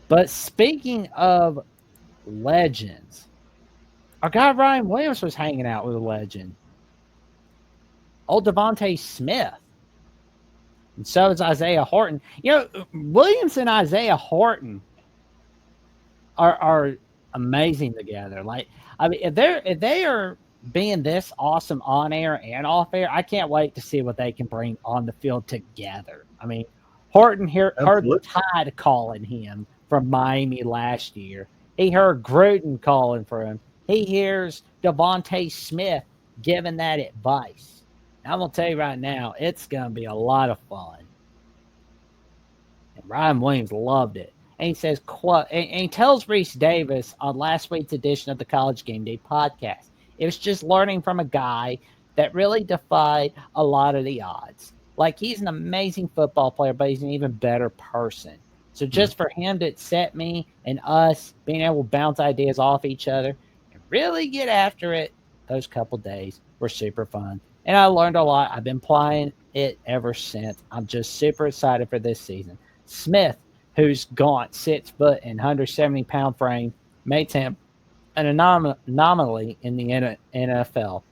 But speaking of legends, our guy Ryan Williams was hanging out with a legend, old Devonta Smith. And so is Isaiah Horton. Williams and Isaiah Horton are amazing together. Like, I mean, if they are being this awesome on air and off air, I can't wait to see what they can bring on the field together. I mean, Horton heard the Absolutely. Tide calling him from Miami last year. He heard Gruden calling for him. He hears Devonta Smith giving that advice. And I'm gonna tell you right now, it's gonna be a lot of fun. And Ryan Williams loved it. And he says, quote, and he tells Reese Davis on last week's edition of the College Game Day podcast, it was just learning from a guy that really defied a lot of the odds. Like, he's an amazing football player, but he's an even better person. So just for him to accept me and us being able to bounce ideas off each other and really get after it, those couple days were super fun. And I learned a lot. I've been playing it ever since. I'm just super excited for this season. Smith, who's gaunt, 6 foot and 170-pound frame, makes him an anomaly in the NFL.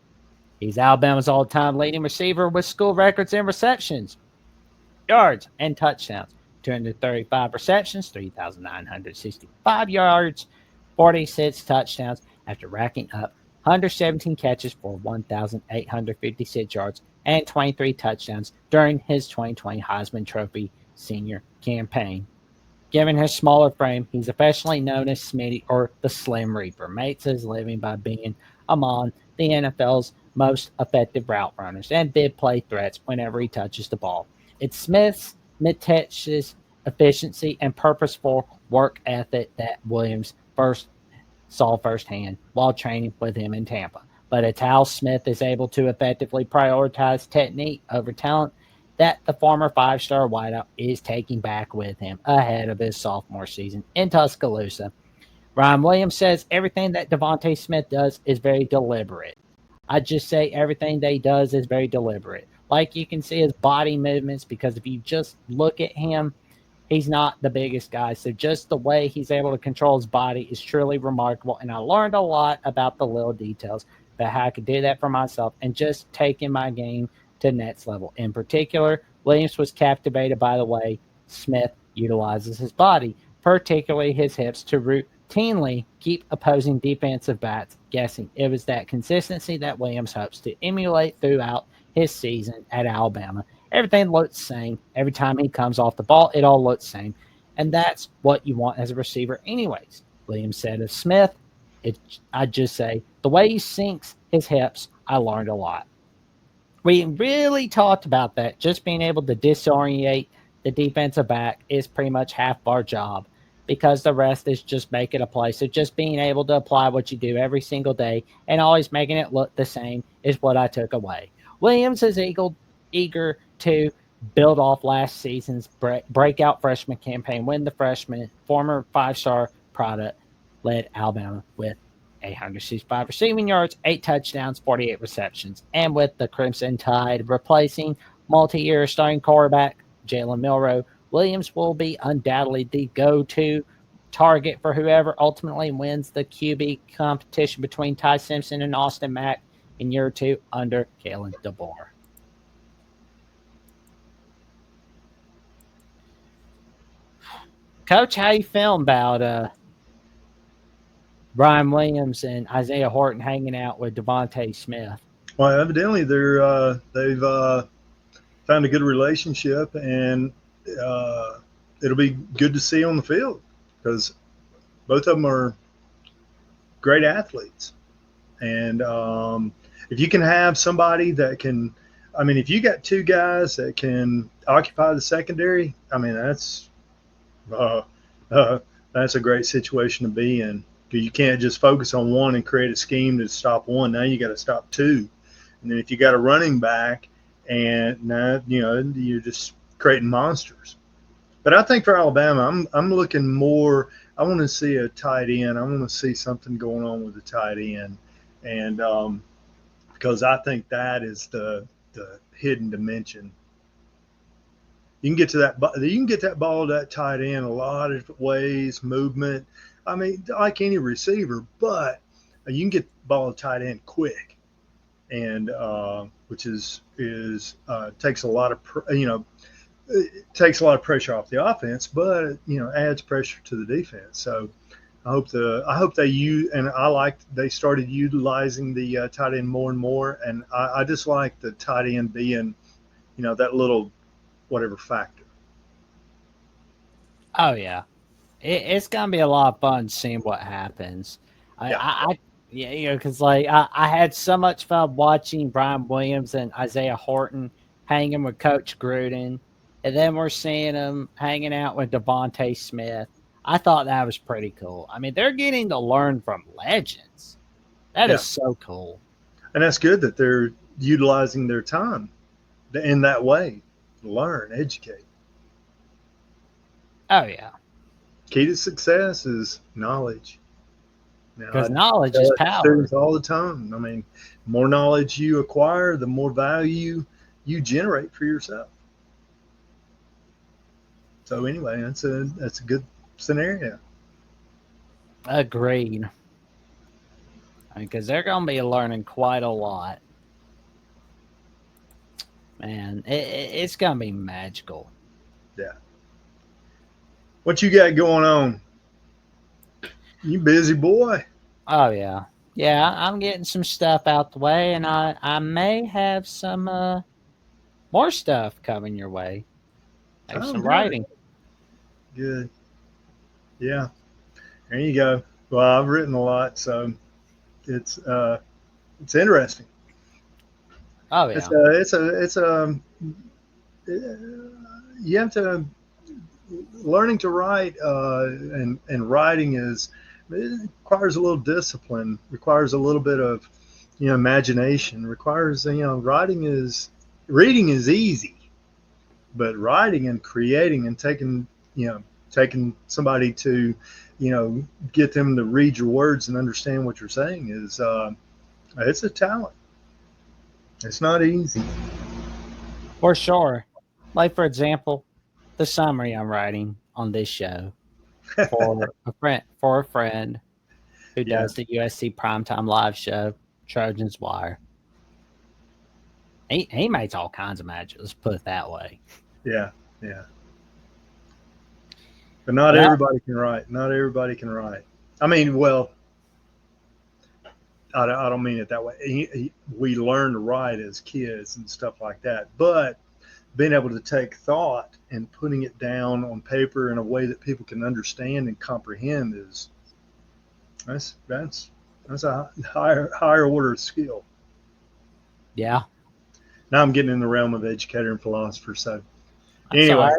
He's Alabama's all-time leading receiver with school records in receptions, yards, and touchdowns. 235 receptions, 3,965 yards, 46 touchdowns after racking up 117 catches for 1,856 yards and 23 touchdowns during his 2020 Heisman Trophy senior campaign. Given his smaller frame, he's affectionately known as Smitty or the Slim Reaper. Makes his living by being among the NFL's most effective route runners and big play threats whenever he touches the ball. It's Smith's meticulous efficiency and purposeful work ethic that Williams first saw firsthand while training with him in Tampa. But it's how Smith is able to effectively prioritize technique over talent that the former five-star wideout is taking back with him ahead of his sophomore season in Tuscaloosa. Ryan Williams says everything that Devonta Smith does is very deliberate. I just say everything that he does is very deliberate. Like, you can see his body movements, because if you just look at him, he's not the biggest guy. So just the way he's able to control his body is truly remarkable. And I learned a lot about the little details, about how I could do that for myself and just taking my game to next level. In particular, Williams was captivated by the way Smith utilizes his body, particularly his hips, to routinely keep opposing defensive backs guessing. It was that consistency that Williams hopes to emulate throughout his season at Alabama. Everything looks the same. Every time he comes off the ball, it all looks the same. And that's what you want as a receiver anyways. Williams said of Smith, I'd just say, the way he sinks his hips, I learned a lot. We really talked about that. Just being able to disorient the defensive back is pretty much half our job, because the rest is just making a play. So just being able to apply what you do every single day and always making it look the same is what I took away. Williams is eager to build off last season's breakout freshman campaign when the freshman, former five-star product, led Alabama with 865 receiving yards, 8 touchdowns, 48 receptions. And with the Crimson Tide replacing multi-year starting quarterback Jalen Milroe, Williams will be undoubtedly the go-to target for whoever ultimately wins the QB competition between Ty Simpson and Austin Mack in year 2 under Kalen DeBoer. Coach, how you feeling about Brian Williams and Isaiah Horton hanging out with Devonta Smith? Well, evidently they've found a good relationship, and it'll be good to see on the field because both of them are great athletes. And if you can have somebody that can, I mean, if you got two guys that can occupy the secondary, I mean, uh, that's a great situation to be in. Because you can't just focus on one and create a scheme to stop one. Now you got to stop two. And then if you got a running back, and now you're just creating monsters. But I think for Alabama, I'm looking more. I want to see a tight end. I want to see something going on with the tight end, and because I think that is the hidden dimension. You can get to that. You can get that ball to that tight end a lot of different ways, movement. I mean, like any receiver, but you can get the ball to tight end quick, and which is takes a lot of it takes a lot of pressure off the offense, but adds pressure to the defense. So I hope they use, and they started utilizing the tight end more and more, and I just like the tight end being that little whatever factor. Oh yeah, it's gonna be a lot of fun seeing what happens. Yeah. Yeah, because I had so much fun watching Brian Williams and Isaiah Horton hanging with Coach Gruden, and then we're seeing them hanging out with Devonta Smith. I thought that was pretty cool. I mean, they're getting to learn from legends. That Yeah. is so cool. And that's good that they're utilizing their time in that way. Learn, educate. Oh yeah, Key to success is knowledge. Now, I because knowledge tell is it to power. students all the time. I mean, the more knowledge you acquire, the more value you generate for yourself. So anyway, that's a good scenario. Agreed. Because they're going to be learning quite a lot. Man, it's going to be magical. Yeah. What you got going on? You busy boy? Oh, yeah. Yeah, I'm getting some stuff out the way, and I may have some more stuff coming your way. Maybe Oh, some good. writing. Good. Yeah. There you go. Well, I've written a lot, so it's interesting. Oh, It's yeah. you have to learning to write and writing it requires a little discipline, requires a little bit of imagination, requires reading is easy, but writing and creating and taking somebody to get them to read your words and understand what you're saying is it's a talent. It's not easy. For sure. Like, for example, the summary I'm writing on this show for a friend who Yeah, does the USC Primetime Live show, Trojans Wire. He makes all kinds of magic. Let's put it that way. yeah, yeah. But not But everybody can write. Not everybody can write. I mean, well, I don't mean it that way. We learn to write as kids and stuff like that, but being able to take thought and putting it down on paper in a way that people can understand and comprehend is that's a higher order of skill. yeah, Now I'm getting in the realm of educator and philosopher. So that's all anyway, right.